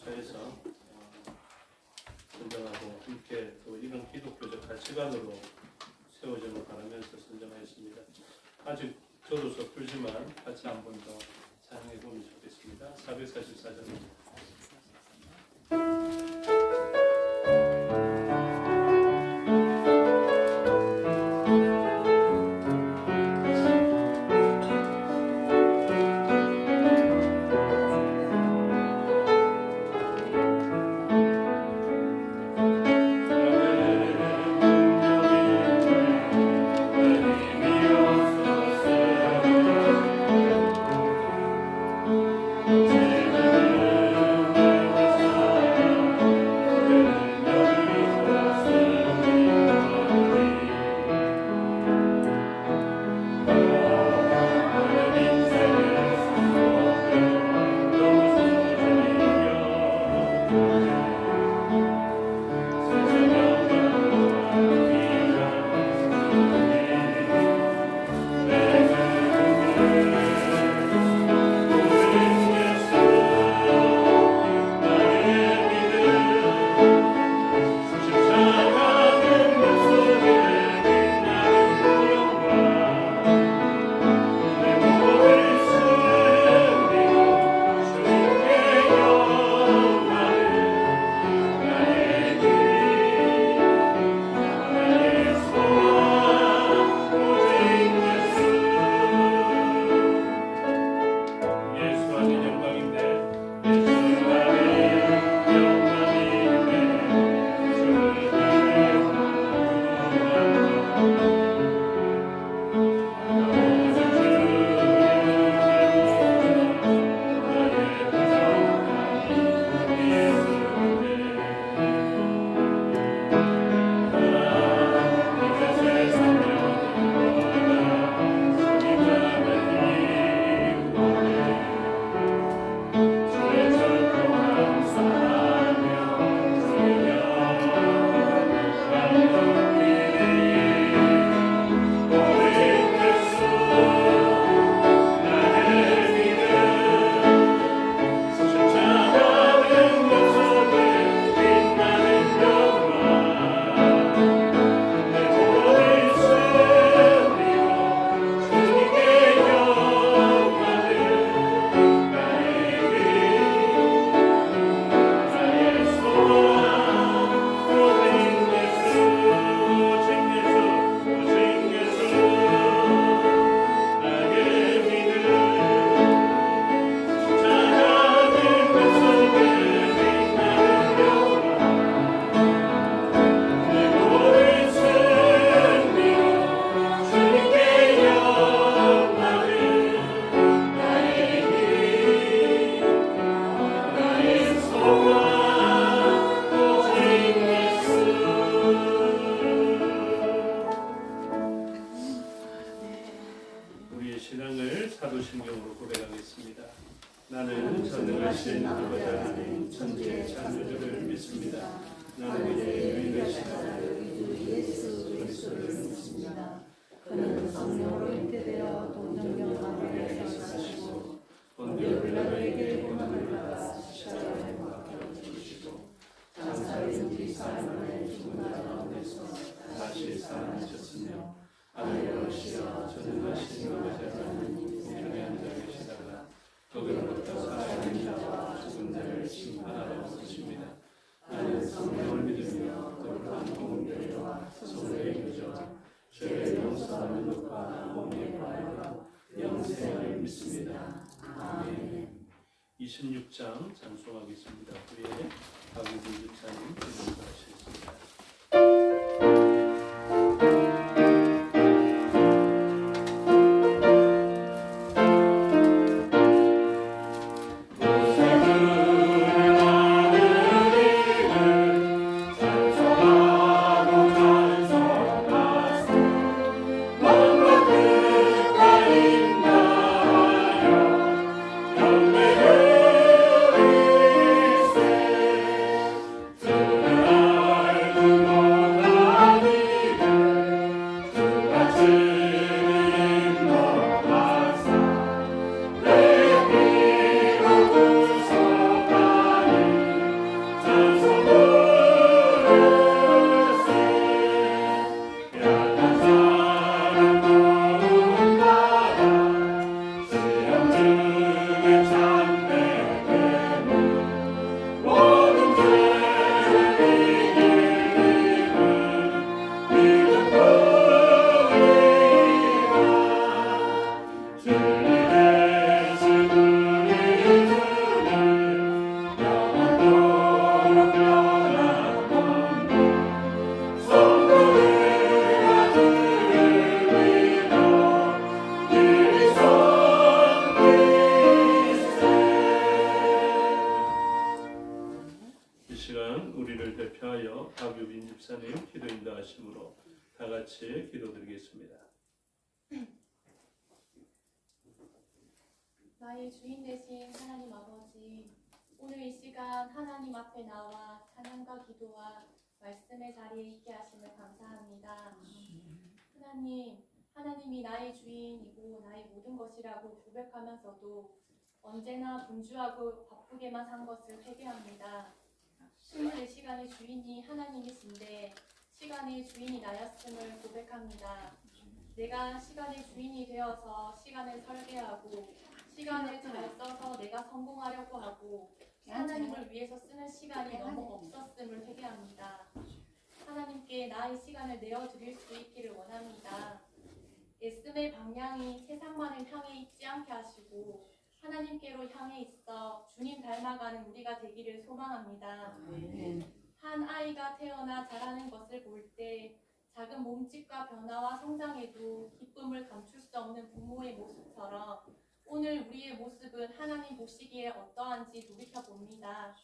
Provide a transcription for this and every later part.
차에서 선정하고 함께 또 이런 기독교적 가치관으로 세워지길 바라면서 선정하였습니다. 아직 저도 서툴지만 같이 한 번 더 사용해 보면 좋겠습니다. 444장입니다. 사도신경으로 고백하겠습니다. 나는 전능하신 그보다 하나님 천지의 창조주를 믿습니다. 나는 이제 유일하신 하나님 예수 그리스도를 믿습니다. 그는 성령으로 잉태되어 동정녀 마리아에게 사시고 본디오 빌라도에게 고난을 받아 십자가에 못 박혀 죽으시고 장사된 뒤 사흘 죽은 자 가운데서 다시 살아나셨으며 하늘에 오시어 전능하신 그보다 하나님 공중에 앉아 계시다가 거기로부터 살아있는 자와 죽은 자를 심판하러 오십니다. 나는 성령을 믿으며 거룩한 공교회와 성도의 교제와 죄를 용서하는 것과 몸의 부활과 영생을 믿습니다. 아멘. 26장 찬송하겠습니다. 우리의 박우근 집사님 기도하시겠습니다. 주 우리를 대표하여 박유빈 집사님 기도 인도하심으로 다 같이 기도드리겠습니다. 나의 주인 되신 하나님 아버지, 오늘 이 시간 하나님 앞에 나와 찬양과 기도와 말씀의 자리에 있게 하심을 감사합니다. 하나님, 하나님이 나의 주인이고 나의 모든 것이라고 고백하면서도 언제나 분주하고 바쁘게만 산 것을 회개합니다. 24시간의 주인이 하나님이신데 시간의 주인이 나였음을 고백합니다. 내가 시간의 주인이 되어서 시간을 설계하고 시간을 잘 써서 내가 성공하려고 하고 하나님을 위해서 쓰는 시간이 너무 없었음을 회개합니다. 하나님께 나의 시간을 내어드릴 수 있기를 원합니다. 애씀의 방향이 세상만을 향해 있지 않게 하시고 하나님께로 향해 있어 주님 닮아가는 우리가 되기를 소망합니다. 한 아이가 태어나 자라는 것을 볼 때 작은 몸집과 변화와 성장에도 기쁨을 감출 수 없는 부모의 모습처럼 오늘 우리의 모습은 하나님 보시기에 어떠한지 돌이켜봅니다.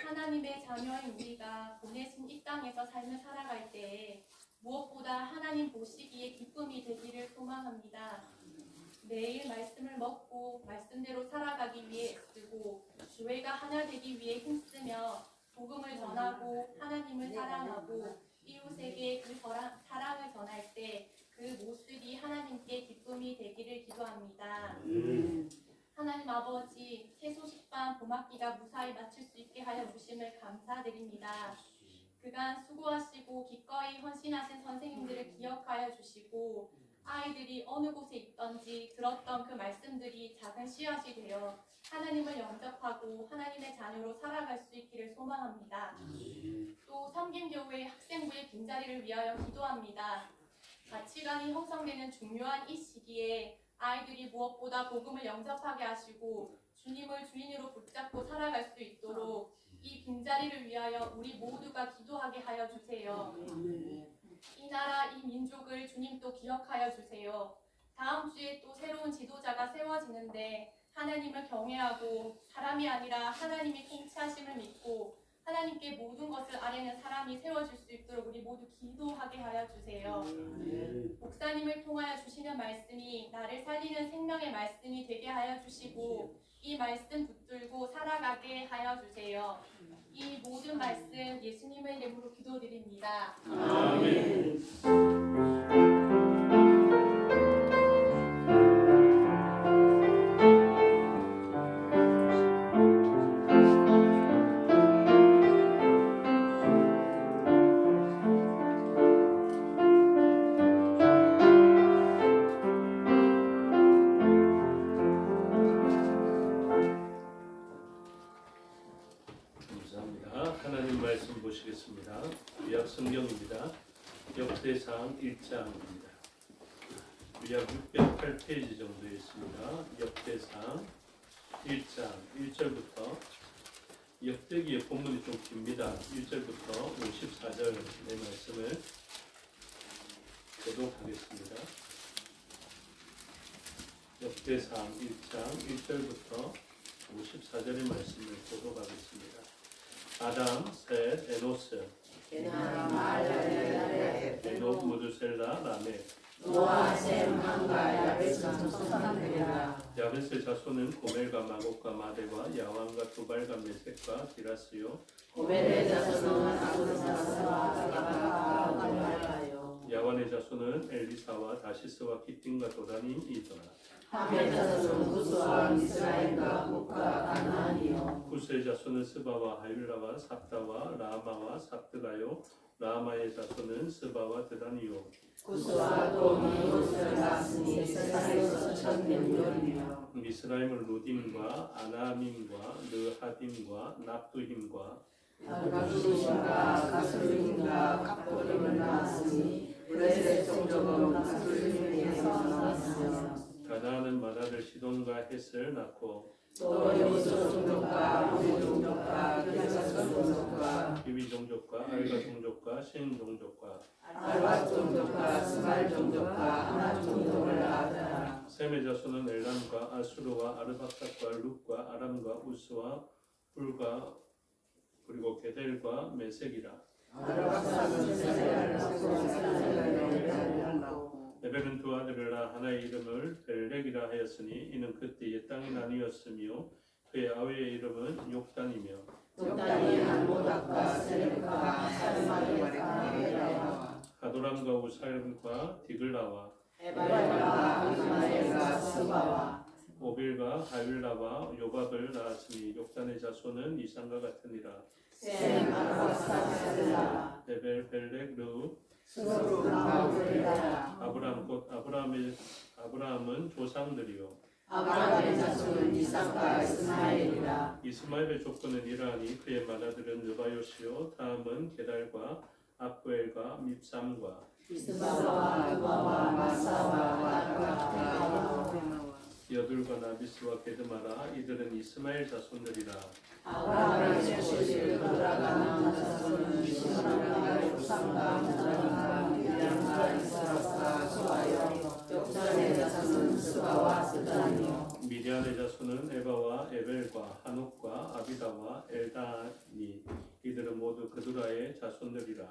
하나님의 자녀인 우리가 보내신 이 땅에서 삶을 살아갈 때에 무엇보다 하나님 보시기에 기쁨이 되기를 소망합니다. 매일 말씀을 먹고 말씀대로 살아가기 위해 애쓰고 교회가 하나 되기 위해 힘쓰며 복음을 전하고 하나님을 사랑하고 이웃에게 그 사랑을 전할 때 그 모습이 하나님께 기쁨이 되기를 기도합니다. 하나님 아버지, 새 소식반 봄학기가 무사히 마칠 수 있게 하여 주심을 감사드립니다. 그간 수고하시고 기꺼이 헌신하신 선생님들을 기억하여 주시고 아이들이 어느 곳에 있던지 들었던 그 말씀들이 작은 씨앗이 되어 하나님을 영접하고 하나님의 자녀로 살아갈 수 있기를 소망합니다. 또 섬김교회 학생부의 빈자리를 위하여 기도합니다. 가치관이 형성되는 중요한 이 시기에 아이들이 무엇보다 복음을 영접하게 하시고 주님을 주인으로 붙잡고 살아갈 수 있도록 이 빈자리를 위하여 우리 모두가 기도하게 하여 주세요. 이 나라, 이 민족을 주님 또 기억하여 주세요. 다음 주에 또 새로운 지도자가 세워지는데 하나님을 경외하고 사람이 아니라 하나님이 통치하심을 믿고 하나님께 모든 것을 아뢰는 사람이 세워질 수 있도록 우리 모두 기도하게 하여 주세요. 목사님을 통하여 주시는 말씀이 나를 살리는 생명의 말씀이 되게 하여 주시고 이 말씀 붙들고 살아가게 하여 주세요. 이 모든 말씀 예수님의 이름으로 기도드립니다. 아멘. 하나님 말씀 보시겠습니다. 구약 성경입니다. 역대상 1장입니다. 구약 608페이지 정도에 있습니다. 역대상 1장 1절부터 역대기의 본문이 좀 깁니다. 1절부터 54절의 말씀을 교독하겠습니다. 역대상 1장 1절부터 54절의 말씀을 교독하겠습니다. 아담, 셋, 에노스, 에녹, 무두셀라, 라멕, 노아, 셈, 함과 야벳은 솟아나리라. 야벳의 자손은 고멜과 마곡과 마대와 야완과 두발과 메섹과 디라스요. 고멜의 자손은 아도사스와 사가가 말하여. 야완의 자손은 엘리사와 다시스와 기팀과 도다님이더라. 함의 자손은 구스와 미스라임과 북과 가나안이요. 구스의 자손은 스바와 하율라와 삽다와 라마와 삽드가요. 라마의 자손은 스바와 드다니요. 구스와 돈이 구스를 낳았으니 세상에서 천명렬이며. 미스라임은 루딤과 아나밈과 느하딤과 납두힘과 가수림과 가수림과 갑돌림을 낳았으니 브레셋 종족은 가수림에서 나왔으며. 가나안은 마다들 시돈과 헷을 낳고 또 여기서 종족과 우리 종족과 게르가스 종족과 비위 종족과 알가 종족과 신 종족과 알바 종족과 스말 종족과 하나 종족을 낳았더라. 셈의 자손은 엘람과 아수르와 아르박삭과 룩과 아람과 우스와 훌과 그리고 게델과 메색이라. 에벨은 두 아들을 낳아 하나의 이름을 벨렉이라 하였으니 이는 그때 옛 땅이 나뉘었으며 그의 아우의 이름은 욕단이며 하도람과 우살과 디글라와 오빌과 하윌라와 요밥을 낳았으니 욕단의 자손은 이상과 같으니라. 에벨 벨렉 르 아브람 곧 아브라함은 조상들이요 아브라함의 자손은 이삭과 이스마엘이라. 이스마엘의 조건은 이러하니 그의 맏아들은 느바요시요 다음은 게달과 압구엘과 밉삼과 이스마와 누바와 마사와 여둘과 나비스와 게드마라. 이들은 이스마엘 자손들이라. 아브라함의 자손을 돌아가는 자손은 이스마엘과 욕상과 무당과 미디안과 이스라엘과 수아여. 욕단의 자손은 스바와 스단이요. 미디안의 자손은 에바와 에벨과 한옥과 아비다와 엘다니. 이들은 모두 그두라의 자손들이라.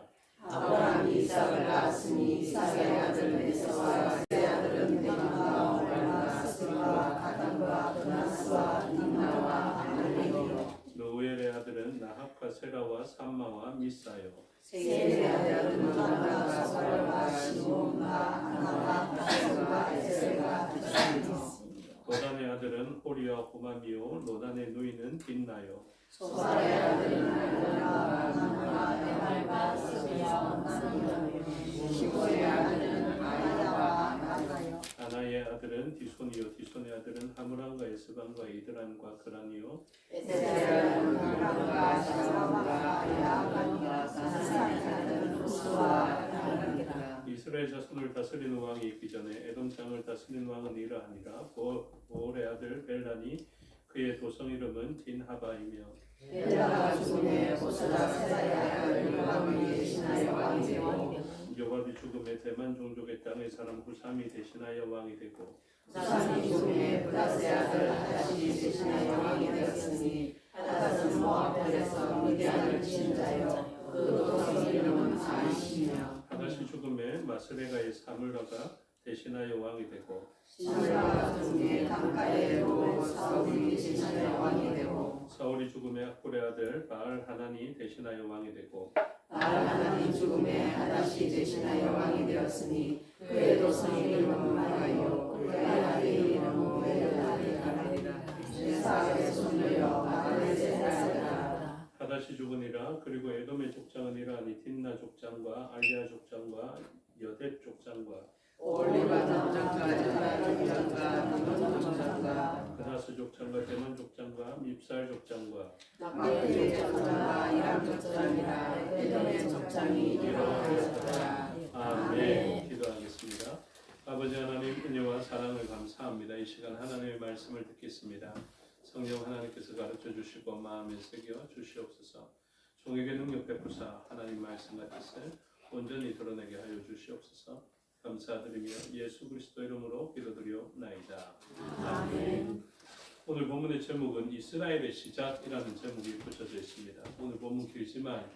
아브라함이 이삭을 낳았으니 이삭의 아들 에서와 그의 아들은 데마와 오벨과 스바와 가단과 드나스와 딘나와 아날리요. 노엘의 아들은 나합과 세라와 삼마와 미사요. 세일의 아들은 무당과 사발과 시몬과 하나와 다스와 에셀과 드시요. 도단의 아들은 호리와 호마미요. 로단의 누이는 빈나요. 소발의 아들은 알론과 나무와 에말과 스비야 나무요. 시골의 아들은 아야와 나가요. 아나의 아들은 디손이요. 디손의 아들은 하므람과 에스반과 이드란과 그란이요. 에셀의 아들은 하람과 샤람과 아야가니와 사사의 아들은 후스와 가라니라. 이스라엘 자손을 다스리는 왕이 있기 전에 에돔 땅을 다스리는 왕은 이러하니라. 보올의 아들 벨란이 그의 도성 이름은 딘하바이며 벨라가 죽음에 보스라 세라의 아들 요람이 대신하여 왕이 되고 요밥이 죽음에 대만 종족의 땅의 사람 후삼이 대신하여 왕이 되고 후삼이 죽음에 브라스의 아들 하닷이 대신하여 왕이 되었으니 하닷은 모압들에서 미디안을 치는 자여 그 도성 이름은 아이시며 하닷이 죽음에 마스레가의 사물라가 대신하여 왕이 되고 사물라가 죽음에 강가에 로 사울이 대신하여 왕이 되고 사울이 죽음에 악볼의 아들 바알 하나니 대신하여 왕이 되고 바알 하나님 죽음에 하닷이 대신하여 왕이 되었으니 그의 도성 이름은 마가요 그의 아들의 이름은 벨라리라. 에사의 손녀여 바알의 제사라. 하닷이 죽으니라. 그리고 에돔의 족장은 이러하니 딘나 족장과 알리아 족장과 여뎃 족장과 올리바 족장과 제사 족장과 디몬 족장과 그나스 족장과 대만 족장과 밉살 족장과 막대기 족장과 이람 족장이라. 에돔의 족장이 이루어졌더라. 아멘. 기도하겠습니다. 아버지 하나님 은혜와 사랑을 감사합니다. 이 시간 하나님의 말씀을 듣겠습니다. 성령 하나님께서 가르쳐 주시고 마음에 새겨 주시옵소서. 종에게 능력 베푸사 하나님 말씀과 뜻을 온전히 드러내게 하여 주시옵소서. 감사드리며 예수 그리스도 이름으로 기도드리옵나이다. 아멘. 오늘 본문의 제목은 이스라엘의 시작이라는 제목이 붙여져 있습니다. 오늘 본문 길지만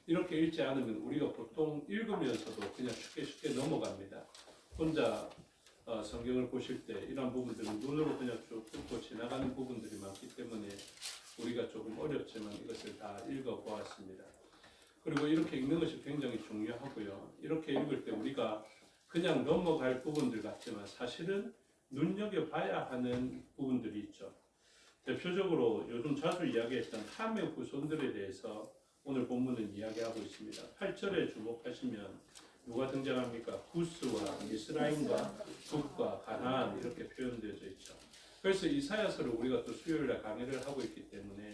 이렇게 읽지 않으면 우리가 보통 읽으면서도 그냥 쉽게 넘어갑니다. 혼자 성경을 보실 때 이러한 부분들은 눈으로 그냥 쭉 듣고 지나가는 부분들이 많기 때문에 우리가 조금 어렵지만 이것을 다 읽어보았습니다. 그리고 이렇게 읽는 것이 굉장히 중요하고요. 이렇게 읽을 때 우리가 그냥 넘어갈 부분들 같지만 사실은 눈여겨봐야 하는 부분들이 있죠. 대표적으로 요즘 자주 이야기했던 함의 후손들에 대해서 오늘 본문은 이야기하고 있습니다. 8절에 주목하시면 누가 등장합니까? 구스와 미스라임과 북과 가나안 이렇게 표현되어져 있죠. 그래서 이사야서를 우리가 또 수요일날 강의를 하고 있기 때문에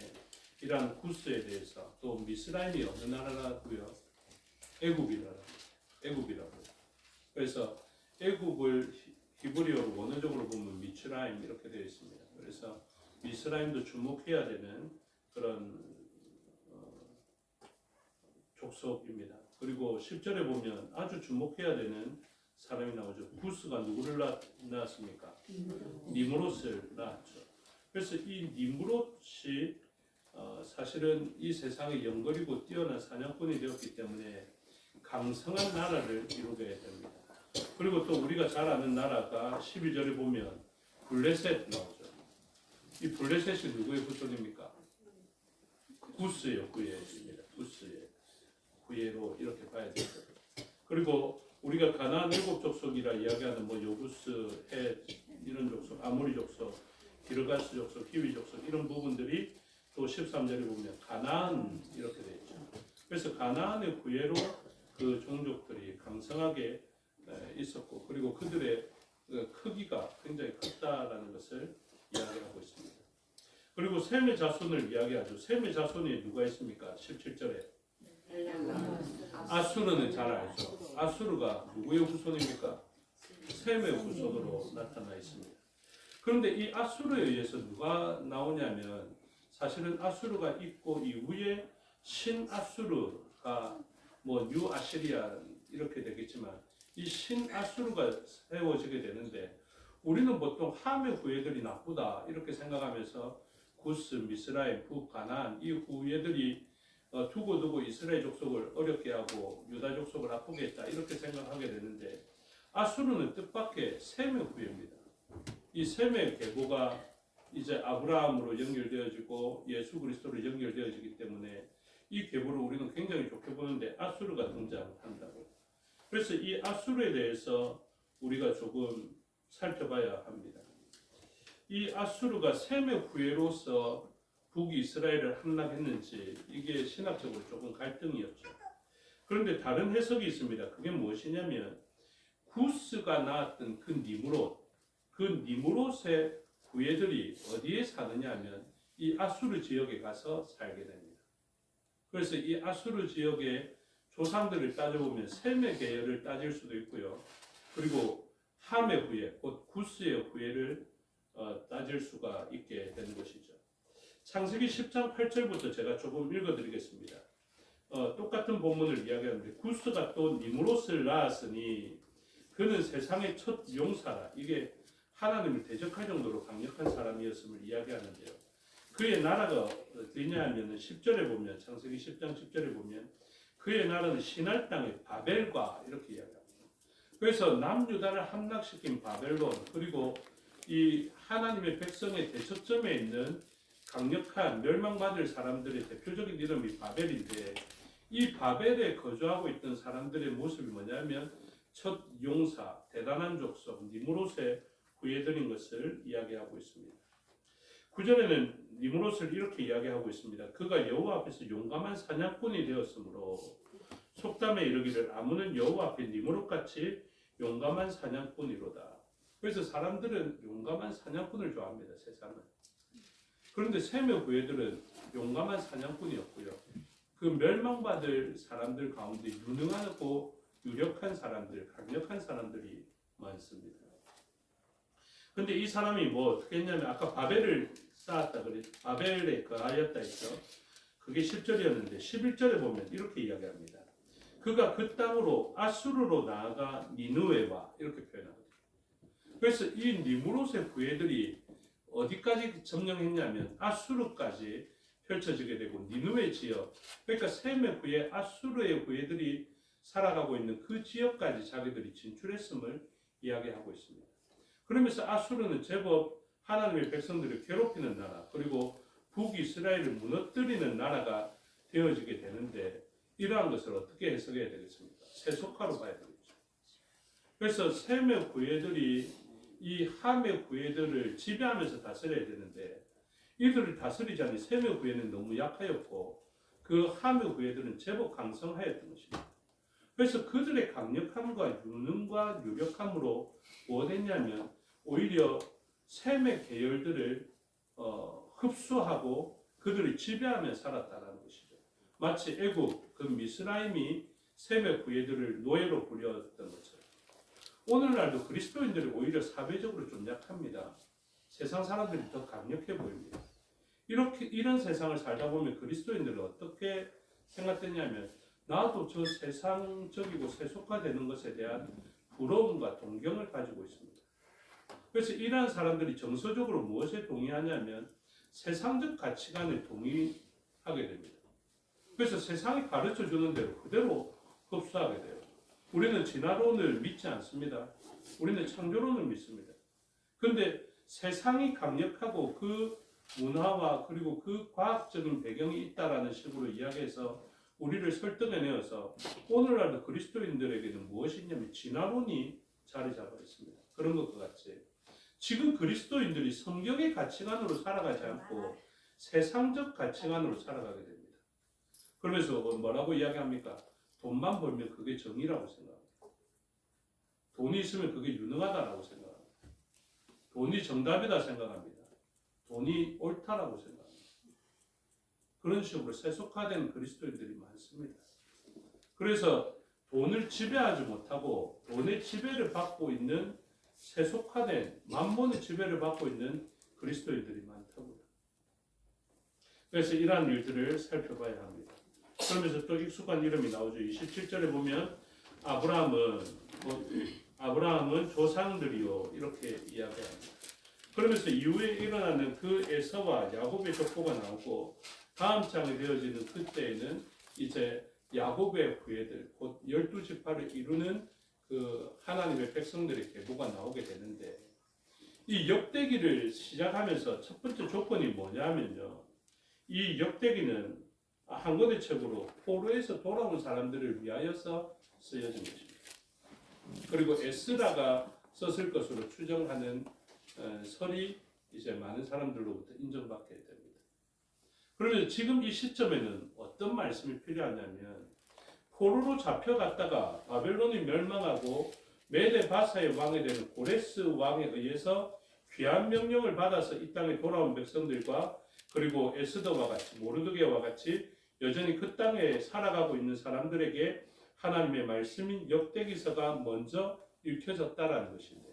이러한 구스에 대해서 또 미스라임이 어느 나라라고요? 애굽이라고. 그래서 애굽을 히브리어로 원어적으로 보면 미츠라임 이렇게 되어 있습니다. 그래서 미스라임도 주목해야 되는 그런 족속입니다. 그리고 10절에 보면 아주 주목해야 되는 사람이 나오죠. 구스가 누구를 낳았습니까? 니므롯을 낳았죠. 그래서 이 니므롯이 사실은 이 세상에 영거리고 뛰어난 사냥꾼이 되었기 때문에 강성한 나라를 이루게 됩니다. 그리고 또 우리가 잘 아는 나라가 11절에 보면 블레셋 나오죠. 이 블레셋이 누구의 후손입니까? 구스의 후예입니다. 구스의 후예로 이렇게 봐야 되죠. 그리고 우리가 가나안 7족속이라 이야기하는 뭐 여부스, 헷 이런 족속, 아모리 족속, 기르가스 족속, 히위 족속 이런 부분들이 또 13절에 보면 가나안 이렇게 되어 있죠. 그래서 가나안의 후예로 그 종족들이 강성하게 있었고 그리고 그들의 크기가 굉장히 컸다라는 것을 이야기하고 있습니다. 그리고 셈의 자손을 이야기하죠. 셈의 자손이 누가 있습니까? 17절에 아수르는 잘 알죠. 아수르가 누구의 후손입니까? 셈의 후손으로 나타나 있습니다. 그런데 이 아수르에 의해서 누가 나오냐면 사실은 아수르가 있고 이후에 신아수르가 뭐 뉴아시리아 이렇게 되겠지만 이 신아수르가 세워지게 되는데 우리는 보통 함의 후예들이 나쁘다 이렇게 생각하면서 구스, 미스라임, 북가나안 이 후예들이 두고두고 이스라엘 족속을 어렵게 하고 유다 족속을 아프게 했다 이렇게 생각하게 되는데 아수르는 뜻밖의 셈의 후예입니다. 이 셈의 계보가 이제 아브라함으로 연결되어지고 예수 그리스도로 연결되어지기 때문에 이 계보를 우리는 굉장히 좋게 보는데 아수르가 등장한다고. 그래서 이 아수르에 대해서 우리가 조금 살펴봐야 합니다. 이 아수르가 셈의 후예로서 북이스라엘을 함락했는지 이게 신학적으로 조금 갈등이었죠. 그런데 다른 해석이 있습니다. 그게 무엇이냐면 구스가 낳았던 그 니므롯의 후예들이 어디에 사느냐 하면 이 아수르 지역에 가서 살게 됩니다. 그래서 이 아수르 지역의 조상들을 따져보면 셈의 계열을 따질 수도 있고요. 그리고 함의 후예, 곧 구스의 후예를 따질 수가 있게 되는 것이죠. 창세기 10장 8절부터 제가 조금 읽어드리겠습니다. 똑같은 본문을 이야기하는데 구스가 또 니므롯을 낳았으니 그는 세상의 첫 용사라. 이게 하나님을 대적할 정도로 강력한 사람이었음을 이야기하는데요. 그의 나라가 어디냐 하면 10절에 보면 창세기 10장 10절에 보면 그의 나라는 시날 땅의 바벨과 이렇게 이야기합니다. 그래서 남유다를 함락시킨 바벨론 그리고 이 하나님의 백성의 대척점에 있는 강력한 멸망받을 사람들의 대표적인 이름이 바벨인데 이 바벨에 거주하고 있던 사람들의 모습이 뭐냐면 첫 용사, 대단한 족속, 니므롯의 후예들인 것을 이야기하고 있습니다. 9절에는 니므롯을 이렇게 이야기하고 있습니다. 그가 여호와 앞에서 용감한 사냥꾼이 되었으므로 속담에 이르기를 아무는 여호와 앞에 니므롯같이 용감한 사냥꾼이로다. 그래서 사람들은 용감한 사냥꾼을 좋아합니다. 세상은. 그런데 셈의 후예들은 용감한 사냥꾼이었고요. 그 멸망받을 사람들 가운데 유능하고 유력한 사람들, 강력한 사람들이 많습니다. 그런데 이 사람이 뭐 어떻게 했냐면 아까 바벨을 쌓았다 그랬죠. 바벨에 거하였다 했죠. 그게 10절이었는데 11절에 보면 이렇게 이야기합니다. 그가 그 땅으로 아수르로 나아가 니느웨와 이렇게 표현하거든요. 그래서 이 니므롯의 후예들이 어디까지 점령했냐면 아수르까지 펼쳐지게 되고 니느웨 지역, 그러니까 셈의 후예, 아수르의 후예들이 살아가고 있는 그 지역까지 자기들이 진출했음을 이야기하고 있습니다. 그러면서 아수르는 제법 하나님의 백성들을 괴롭히는 나라, 그리고 북이스라엘을 무너뜨리는 나라가 되어지게 되는데 이러한 것을 어떻게 해석해야 되겠습니까? 세속화로 봐야 되겠죠. 그래서 셈의 후예들이 이 함의 후예들을 지배하면서 다스려야 되는데 이들을 다스리자니 셈의 후예는 너무 약하였고 그 함의 후예들은 제법 강성하였던 것입니다. 그래서 그들의 강력함과 유능과 유력함으로 무엇했냐면 오히려 셈의 계열들을 흡수하고 그들을 지배하며 살았다는 것이죠. 마치 애굽, 그 미스라임이 셈의 후예들을 노예로 부렸던 것처럼 오늘날도 그리스도인들이 오히려 사회적으로 좀 약합니다. 세상 사람들이 더 강력해 보입니다. 이런 세상을 살다 보면 그리스도인들은 어떻게 생각되냐면 나도 저 세상적이고 세속화되는 것에 대한 부러움과 동경을 가지고 있습니다. 그래서 이러한 사람들이 정서적으로 무엇에 동의하냐면 세상적 가치관에 하게 됩니다. 그래서 세상이 가르쳐 주는 대로 그대로 흡수하게 돼요. 우리는 진화론을 믿지 않습니다. 우리는 창조론을 믿습니다. 그런데 세상이 강력하고 그 문화와 그리고 그 과학적인 배경이 있다라는 식으로 이야기해서 우리를 설득해내어서 오늘날의 그리스도인들에게는 무엇이 있냐면 진화론이 자리 잡아 있습니다. 그런 것과 같이 지금 그리스도인들이 성경의 가치관으로 살아가지 않고 세상적 가치관으로 살아가게 됩니다. 그러면서 뭐라고 이야기합니까? 돈만 벌면 그게 정의라고 생각합니다. 돈이 있으면 그게 유능하다라고 생각합니다. 돈이 정답이다 생각합니다. 돈이 옳다라고 생각합니다. 그런 식으로 세속화된 그리스도인들이 많습니다. 그래서 돈을 지배하지 못하고 돈의 지배를 받고 있는 세속화된 만몬의 지배를 받고 있는 그리스도인들이 많다고요. 그래서 이러한 일들을 살펴봐야 합니다. 그러면서 또 익숙한 이름이 나오죠. 27절에 보면 아브라함은 조상들이요 이렇게 이야기합니다. 그러면서 이후에 일어나는 그 에서와 야곱의 족보가 나오고 다음 장에 되어지는 그때에는 이제 야곱의 후예들 곧 12지파를 이루는 그 하나님의 백성들의 계보가 나오게 되는데 이 역대기를 시작하면서 첫 번째 조건이 뭐냐면요. 이 역대기는 한 권의 책으로 포로에서 돌아온 사람들을 위하여서 쓰여진 것입니다. 그리고 에스라가 썼을 것으로 추정하는 설이 이제 많은 사람들로부터 인정받게 됩니다. 그러면 지금 이 시점에는 어떤 말씀이 필요하냐면 포로로 잡혀갔다가 바벨론이 멸망하고 메데 바사의 왕이 되는 고레스 왕에 의해서 귀한 명령을 받아서 이 땅에 돌아온 백성들과 그리고 에스더와 같이 모르드게와 같이 여전히 그 땅에 살아가고 있는 사람들에게 하나님의 말씀인 역대기서가 먼저 읽혀졌다라는 것인데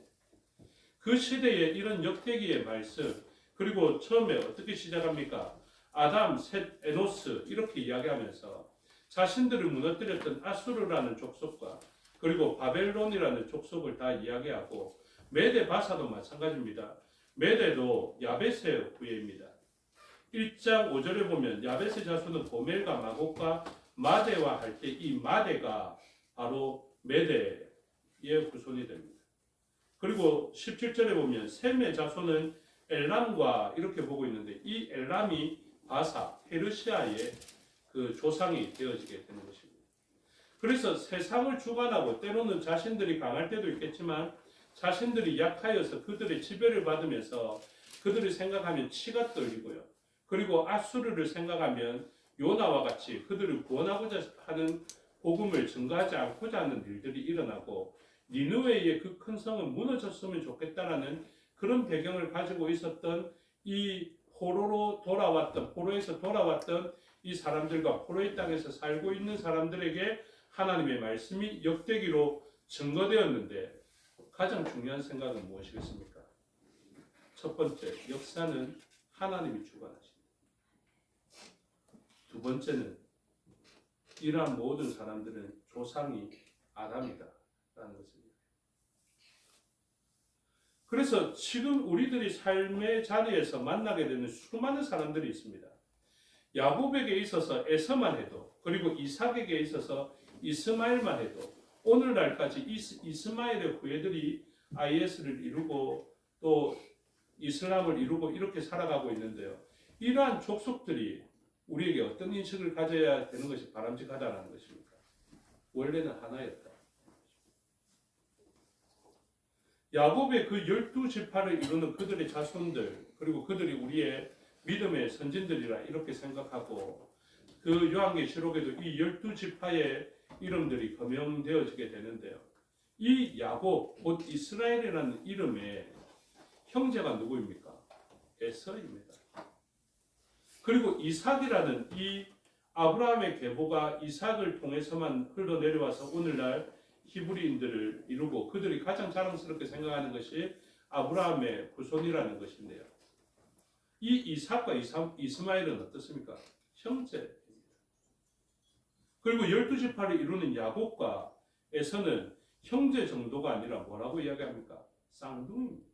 그 시대에 이런 역대기의 말씀 그리고 처음에 어떻게 시작합니까? 아담, 셋, 에노스 이렇게 이야기하면서 자신들을 무너뜨렸던 아수르라는 족속과 그리고 바벨론이라는 족속을 다 이야기하고 메데 바사도 마찬가지입니다. 메데도 야벳의 후예입니다. 1장 5절에 보면 야벳의 자손은 고멜과 마곡과 마데와 할 때 이 마데가 바로 메데의 후손이 됩니다. 그리고 17절에 보면 셈의 자손은 엘람과 이렇게 보고 있는데 이 엘람이 바사, 페르시아의 그 조상이 되어지게 되는 것입니다. 그래서 세상을 주관하고 때로는 자신들이 강할 때도 있겠지만 자신들이 약하여서 그들의 지배를 받으면서 그들이 생각하면 치가 떨리고요. 그리고 아수르를 생각하면 요나와 같이 그들을 구원하고자 하는 복음을 증거하지 않고자 하는 일들이 일어나고 니느웨의 그 큰 성은 무너졌으면 좋겠다라는 그런 배경을 가지고 있었던 이 포로에서 돌아왔던 이 사람들과 포로의 땅에서 살고 있는 사람들에게 하나님의 말씀이 역대기로 증거되었는데 가장 중요한 생각은 무엇이겠습니까? 첫 번째, 역사는 하나님이 주관하십니다. 두 번째는 이러한 모든 사람들은 조상이 아담이다라는 것입니다. 그래서 지금 우리들이 삶의 자리에서 만나게 되는 수많은 사람들이 있습니다. 야곱에게 있어서 에서만 해도 그리고 이삭에게 있어서 이스마엘만 해도 오늘날까지 이스마엘의 후예들이 IS를 이루고 또 이슬람을 이루고 이렇게 살아가고 있는데요. 이러한 족속들이 우리에게 어떤 인식을 가져야 되는 것이 바람직하다는 것입니까? 원래는 하나였다. 야곱의 그 12지파를 이루는 그들의 자손들 그리고 그들이 우리의 믿음의 선진들이라 이렇게 생각하고 그 요한계시록에도 이 12지파의 이름들이 거명되어지게 되는데요. 이 야곱 곧 이스라엘이라는 이름의 형제가 누구입니까? 에서입니다. 그리고 이삭이라는 이 아브라함의 계보가 이삭을 통해서만 흘러내려와서 오늘날 히브리인들을 이루고 그들이 가장 자랑스럽게 생각하는 것이 아브라함의 후손이라는 것인데요. 이 이삭과 이스마엘은 어떻습니까? 형제입니다. 그리고 12지파를 이루는 야곱과 에서는 형제 정도가 아니라 뭐라고 이야기합니까? 쌍둥이입니다.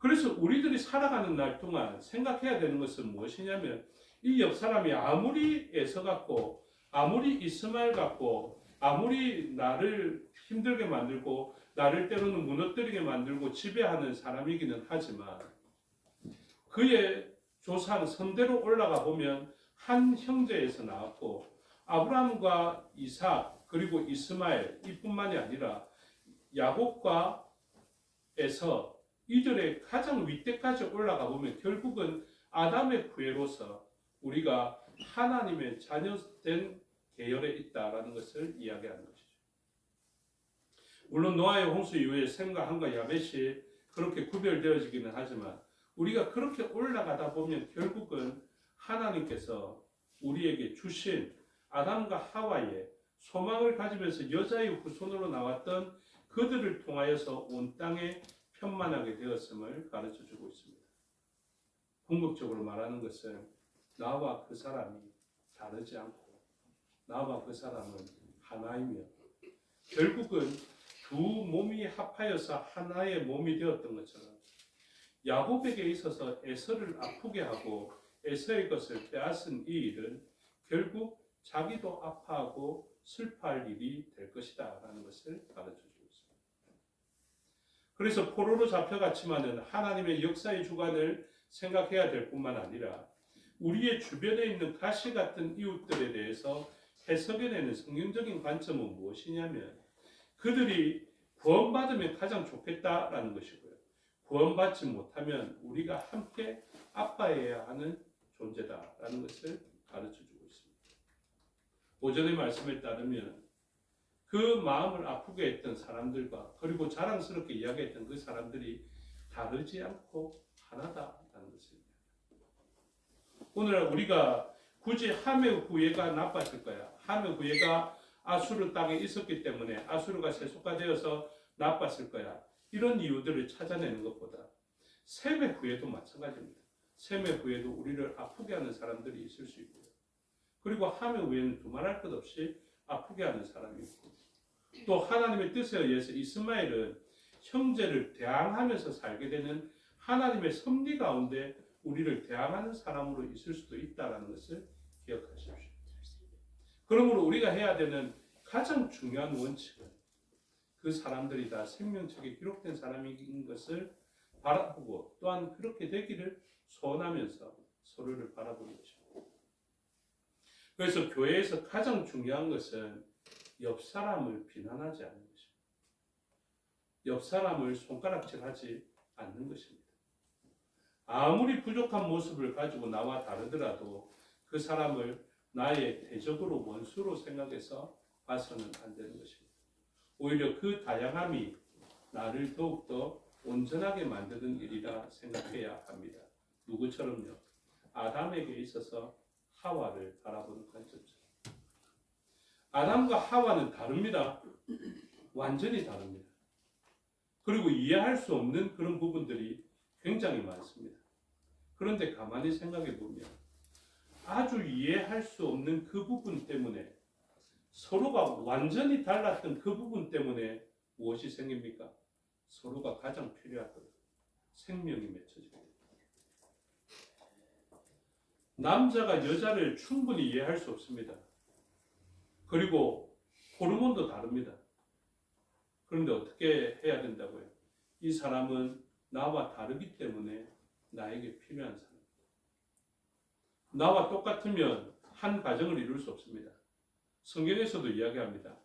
그래서 우리들이 살아가는 날 동안 생각해야 되는 것은 무엇이냐면 이 옆 사람이 아무리 애써 갖고 아무리 이스마엘 갖고 아무리 나를 힘들게 만들고 나를 때로는 무너뜨리게 만들고 지배하는 사람이기는 하지만 그의 조상 선대로 올라가 보면 한 형제에서 나왔고 아브라함과 이삭 그리고 이스마엘 이뿐만이 아니라 야곱과 에서 이들의 가장 윗대까지 올라가 보면 결국은 아담의 후예로서 우리가 하나님의 자녀된 계열에 있다라는 것을 이야기하는 것이죠. 물론 노아의 홍수 이후에 셈과 함과 야벳이 그렇게 구별되어지기는 하지만 우리가 그렇게 올라가다 보면 결국은 하나님께서 우리에게 주신 아담과 하와의 소망을 가지면서 여자의 후손으로 나왔던 그들을 통하여서 온 땅에 편만하게 되었음을 가르쳐주고 있습니다. 궁극적으로 말하는 것은 나와 그 사람이 다르지 않고 나와 그 사람은 하나이며 결국은 두 몸이 합하여서 하나의 몸이 되었던 것처럼 야곱에게 있어서 에서를 아프게 하고 에서의 것을 빼앗은 이 일은 결국 자기도 아파하고 슬퍼할 일이 될 것이다 라는 것을 가르쳐주고 있습니다. 그래서 포로로 잡혀갔지만은 하나님의 역사의 주관을 생각해야 될 뿐만 아니라 우리의 주변에 있는 가시 같은 이웃들에 대해서 해석해내는 성경적인 관점은 무엇이냐면 그들이 구원받으면 가장 좋겠다라는 것이고요. 구원받지 못하면 우리가 함께 아파해야 하는 존재다라는 것을 가르쳐주고 있습니다. 오전의 말씀에 따르면 그 마음을 아프게 했던 사람들과 그리고 자랑스럽게 이야기했던 그 사람들이 다르지 않고 하나다라는 것입니다. 오늘 우리가 굳이 함의 후예가 나빴을 거야. 함의 후예가 아수르 땅에 있었기 때문에 아수르가 세속화되어서 나빴을 거야. 이런 이유들을 찾아내는 것보다 셈의 후예도 마찬가지입니다. 셈의 후예도 우리를 아프게 하는 사람들이 있을 수 있고요. 그리고 함의 후예는 두말할 것 없이 아프게 하는 사람이 있고 또 하나님의 뜻에 의해서 이스마엘은 형제를 대항하면서 살게 되는 하나님의 섭리 가운데 우리를 대항하는 사람으로 있을 수도 있다는 것을 기억하십시오. 그러므로 우리가 해야 되는 가장 중요한 원칙은 그 사람들이 다 생명책에 기록된 사람인 것을 바라보고 또한 그렇게 되기를 소원하면서 서로를 바라보는 것입니다. 그래서 교회에서 가장 중요한 것은 옆 사람을 비난하지 않는 것입니다. 옆 사람을 손가락질하지 않는 것입니다. 아무리 부족한 모습을 가지고 나와 다르더라도 그 사람을 나의 대적으로 원수로 생각해서 봐서는 안 되는 것입니다. 오히려 그 다양함이 나를 더욱더 온전하게 만드는 일이라 생각해야 합니다. 누구처럼요? 아담에게 있어서 하와를 바라보는 관점처럼. 아담과 하와는 다릅니다. 완전히 다릅니다. 그리고 이해할 수 없는 그런 부분들이 굉장히 많습니다. 그런데 가만히 생각해 보면 아주 이해할 수 없는 그 부분 때문에 서로가 완전히 달랐던 그 부분 때문에 무엇이 생깁니까? 서로가 가장 필요하던 생명이 맺혀지게 됩니다. 남자가 여자를 충분히 이해할 수 없습니다. 그리고 호르몬도 다릅니다. 그런데 어떻게 해야 된다고요? 이 사람은 나와 다르기 때문에 나에게 필요한 사람입니다. 나와 똑같으면 한 가정을 이룰 수 없습니다. 성경에서도 이야기합니다.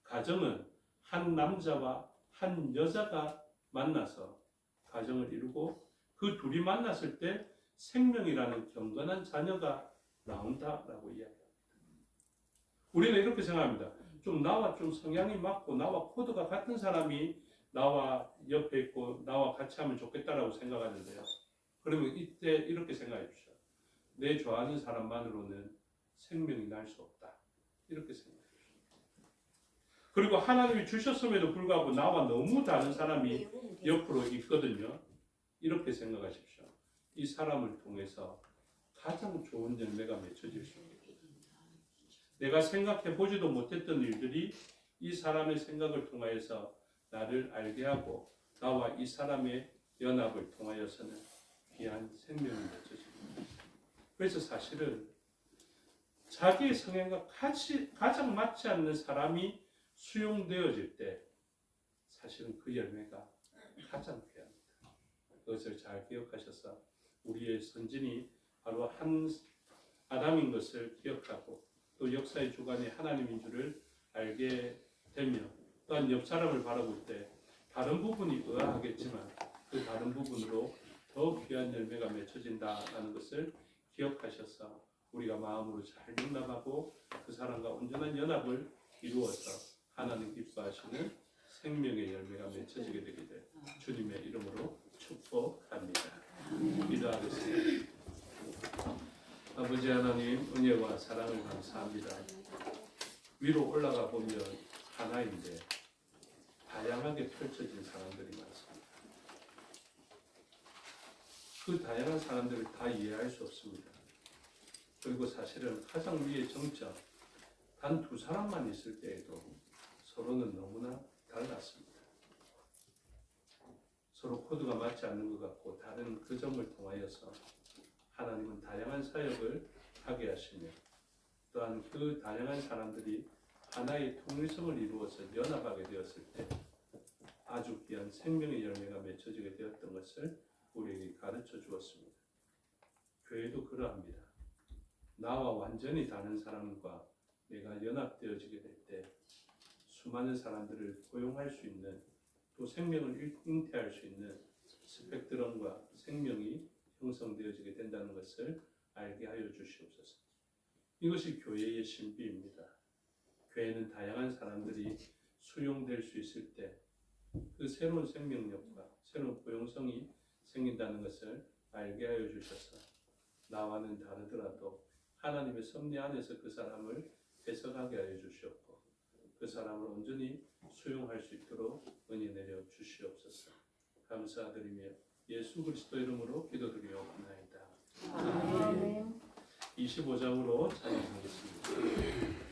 가정은 한 남자와 한 여자가 만나서 가정을 이루고 그 둘이 만났을 때 생명이라는 경건한 자녀가 나온다라고 이야기합니다. 우리는 이렇게 생각합니다. 좀 나와 좀 성향이 맞고 나와 코드가 같은 사람이 나와 옆에 있고 나와 같이 하면 좋겠다라고 생각하는데요. 그러면 이때 이렇게 생각해 주십시오. 내 좋아하는 사람만으로는 생명이 날 수 없다. 이렇게 생각해 주십시오. 그리고 하나님이 주셨음에도 불구하고 나와 너무 다른 사람이 옆으로 있거든요. 이렇게 생각하십시오. 이 사람을 통해서 가장 좋은 열매가 맺혀질 수 있습니다. 내가 생각해 보지도 못했던 일들이 이 사람의 생각을 통하여서 나를 알게 하고 나와 이 사람의 연합을 통하여서는 귀한 생명이 맺어집니다. 그래서 사실은 자기의 성향과 가장 맞지 않는 사람이 수용되어질 때 사실은 그 열매가 가장 귀합니다. 그것을 잘 기억하셔서 우리의 선진이 바로 한 아담인 것을 기억하고 또 역사의 주관이 하나님인 줄을 알게 되며 또한 옆 사람을 바라볼 때 다른 부분이 의아하겠지만 그 다른 부분으로 더 귀한 열매가 맺혀진다는 것을 기억하셔서 우리가 마음으로 잘 용납하고 그 사람과 온전한 연합을 이루어서 하나님 기뻐하시는 생명의 열매가 맺혀지게 되게 될 주님의 이름으로 축복합니다. 기도하겠습니다. 아버지 하나님 은혜와 사랑을 감사합니다. 위로 올라가 보면 하나인데 다양하게 펼쳐진 사람들이 많습니다. 그 다양한 사람들을 다 이해할 수 없습니다. 그리고 사실은 가장 위의 정점 단 두 사람만 있을 때에도 서로는 너무나 달랐습니다. 서로 코드가 맞지 않는 것 같고 다른 그 점을 통하여서 하나님은 다양한 사역을 하게 하시며 또한 그 다양한 사람들이 하나의 통일성을 이루어서 연합하게 되었을 때 아주 귀한 생명의 열매가 맺혀지게 되었던 것을 우리에게 가르쳐 주었습니다. 교회도 그러합니다. 나와 완전히 다른 사람과 내가 연합되어지게 될 때 수많은 사람들을 고용할 수 있는 또 생명을 잉태할 수 있는 스펙트럼과 생명이 형성되어지게 된다는 것을 알게 하여 주시옵소서. 이것이 교회의 신비입니다. 교회는 다양한 사람들이 수용될 수 있을 때 그 새로운 생명력과 새로운 포용성이 생긴다는 것을 알게 하여 주셔서 나와는 다르더라도 하나님의 섭리 안에서 그 사람을 해석하게 하여 주시옵고 그 사람을 온전히 수용할 수 있도록 은혜 내려 주시옵소서. 감사드리며 예수 그리스도 이름으로 기도드리옵나이다. 아멘. 25장으로 찬양하겠습니다.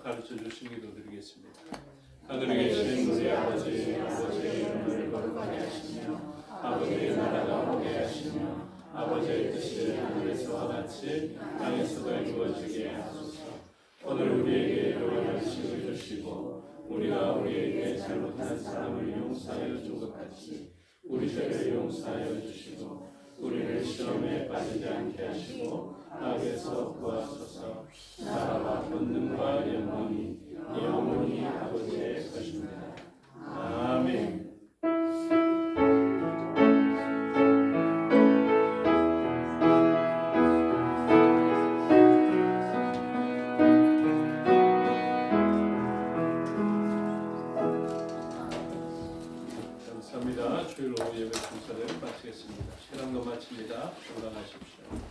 가르쳐 주신 기도 드리겠습니다. 하늘에 계신 우리 아버지, 아버지의 이름을 거룩하게 하시며 아버지의 나라가 오게 하시며 아버지의 뜻이 하늘에서와 같이 땅에서도 이루어지게 하소서. 오늘 우리에게 일용할 음식을 주시고 우리가 우리에게 잘못한 사람을 용서하여 준 것 같이 우리 죄를 용서하여 주시고 우리를 시험에 빠지지 않게 하시고 악에서 구하소서. 나라와 권능과 영광이 영원히 아버지의 것입니다. 아멘. 감당하십시오.